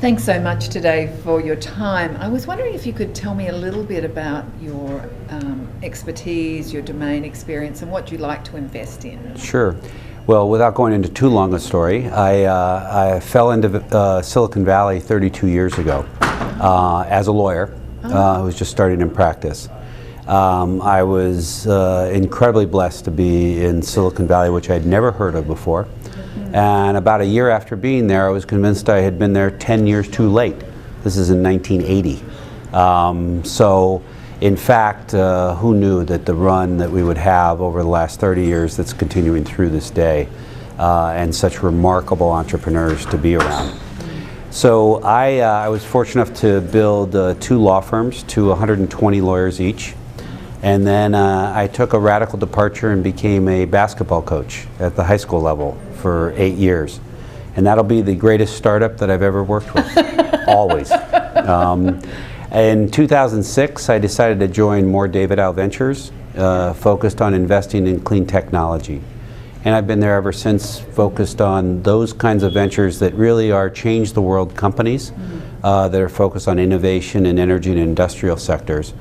Thanks so much today for your time. I was wondering if you could tell me a little bit about your expertise, your domain experience, and what you like to invest in. Sure. Well, without going into too long a story, I fell into Silicon Valley 32 years ago as a lawyer. I was just starting in practice. I was incredibly blessed to be in Silicon Valley, which I had never heard of before. And about a year after being there, I was convinced I had been there 10 years too late. This is in 1980. So, in fact, who knew that the run that we would have over the last 30 years that's continuing through this day, and such remarkable entrepreneurs to be around. So I was fortunate enough to build 2 law firms to 120 lawyers each. And then I took a radical departure and became a basketball coach at the high school level for 8 years. And that'll be the greatest startup that I've ever worked with, always. In 2006, I decided to join Mohr Davidow Ventures, focused on investing in clean technology. And I've been there ever since, focused on those kinds of ventures that really are change the world companies that are focused on innovation in energy and industrial sectors,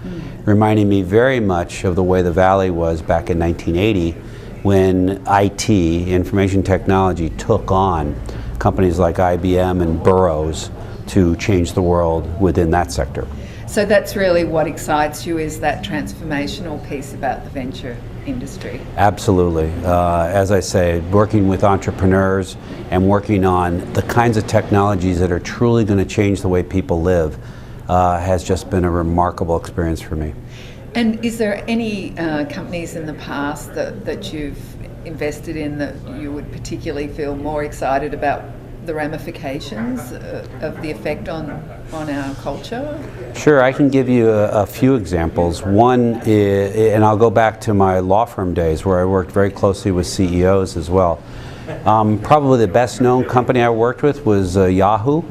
reminding me very much of the way the Valley was back in 1980 when IT, information technology, took on companies like IBM and Burroughs to change the world within that sector. So that's really what excites you, is that transformational piece about the venture industry? Absolutely. As I say, working with entrepreneurs and working on the kinds of technologies that are truly going to change the way people live has just been a remarkable experience for me. And is there any companies in the past that you've invested in that you would particularly feel more excited about the ramifications of the effect on our culture? Sure, I can give you a few examples. One is, and I'll go back to my law firm days where I worked very closely with CEOs as well. Probably the best known company I worked with was Yahoo,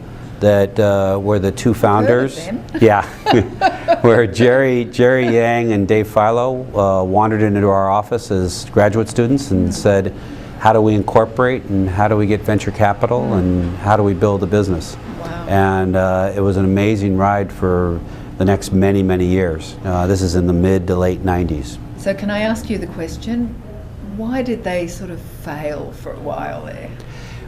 that were the 2 founders. Yeah, where Jerry Yang and Dave Filo wandered into our office as graduate students and said, how do we incorporate, and how do we get venture capital, and how do we build a business? Wow. And it was an amazing ride for the next many, many years. This is in the mid to late 90s. So can I ask you the question, why did they sort of fail for a while there?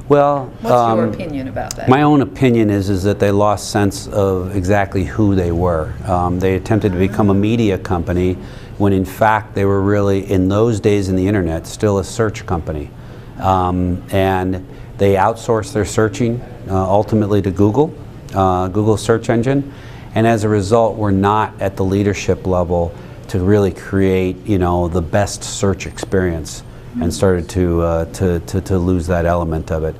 Well, what's your opinion about that? My own opinion is that they lost sense of exactly who they were. They attempted to become a media company when in fact they were really, in those days in the internet, still a search company. And they outsourced their searching ultimately to Google, Google's search engine, and as a result were not at the leadership level to really create, the best search experience, and started to lose that element of it.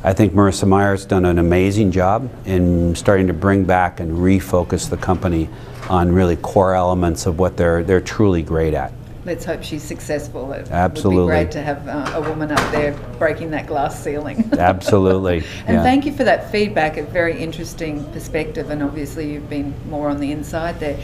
I think Marissa Mayer's done an amazing job in starting to bring back and refocus the company on really core elements of what they're truly great at. Let's hope she's successful. Absolutely. It would be great to have a woman up there breaking that glass ceiling. Absolutely. And thank you for that feedback, a very interesting perspective, and obviously you've been more on the inside there.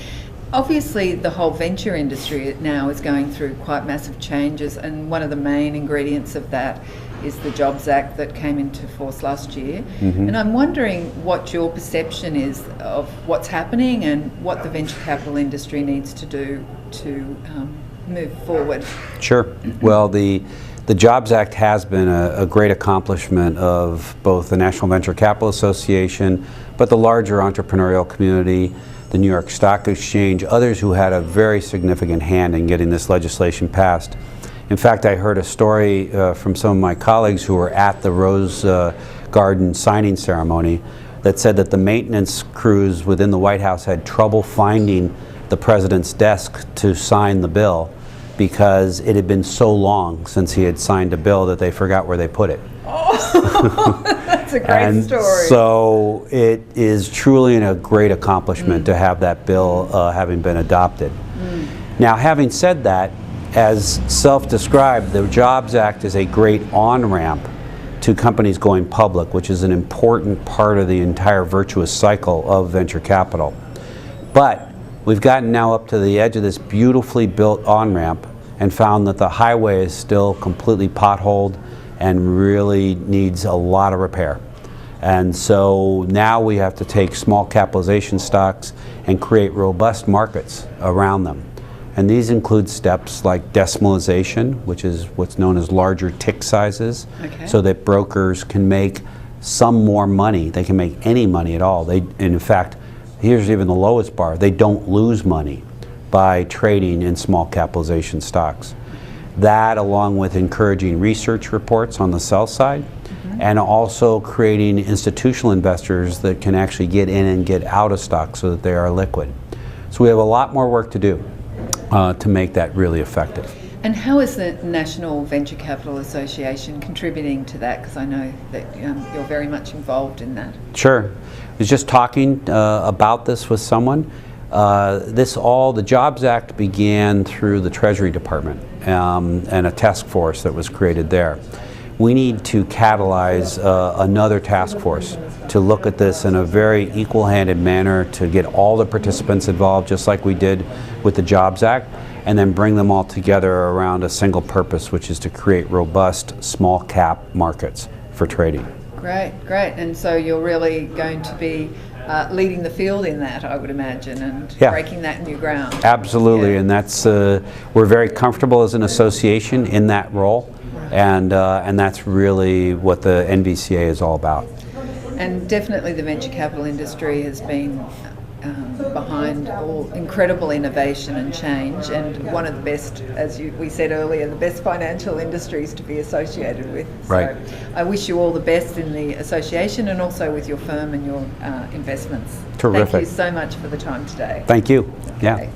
Obviously the whole venture industry now is going through quite massive changes, and one of the main ingredients of that is the Jobs Act that came into force last year. And I'm wondering what your perception is of what's happening and what the venture capital industry needs to do to move forward. Sure. Well, the Jobs Act has been a great accomplishment of both the National Venture Capital Association, but the larger entrepreneurial community, the New York Stock Exchange, others who had a very significant hand in getting this legislation passed. In fact, I heard a story from some of my colleagues who were at the Rose Garden signing ceremony that said that the maintenance crews within the White House had trouble finding the president's desk to sign the bill because it had been so long since he had signed a bill that they forgot where they put it. Oh, that's a great story. So it is truly a great accomplishment to have that bill having been adopted. Now, having said that, as self-described, the Jobs Act is a great on-ramp to companies going public, which is an important part of the entire virtuous cycle of venture capital. But we've gotten now up to the edge of this beautifully built on-ramp and found that the highway is still completely potholed and really needs a lot of repair. And so now we have to take small capitalization stocks and create robust markets around them. And these include steps like decimalization, which is what's known as larger tick sizes, so that brokers can make some more money. They can make any money at all. In fact, here's even the lowest bar. They don't lose money by trading in small capitalization stocks. That, along with encouraging research reports on the sell side, and also creating institutional investors that can actually get in and get out of stocks so that they are liquid. So we have a lot more work to do to make that really effective. And how is the National Venture Capital Association contributing to that? Because I know that you're very much involved in that. Sure. I was just talking about this with someone. The Jobs Act began through the Treasury Department and a task force that was created there. We need to catalyze another task force to look at this in a very equal-handed manner, to get all the participants involved, just like we did with the Jobs Act, and then bring them all together around a single purpose, which is to create robust small cap markets for trading. Great, great. And so you're really going to be leading the field in that, I would imagine, and breaking that new ground. Absolutely, and that's we're very comfortable as an association in that role, and that's really what the NVCA is all about. And definitely the venture capital industry has been behind all incredible innovation and change, and one of the best, as we said earlier, the best financial industries to be associated with. Right. So I wish you all the best in the association and also with your firm and your investments. Terrific. Thank you so much for the time today. Thank you. Okay. Yeah.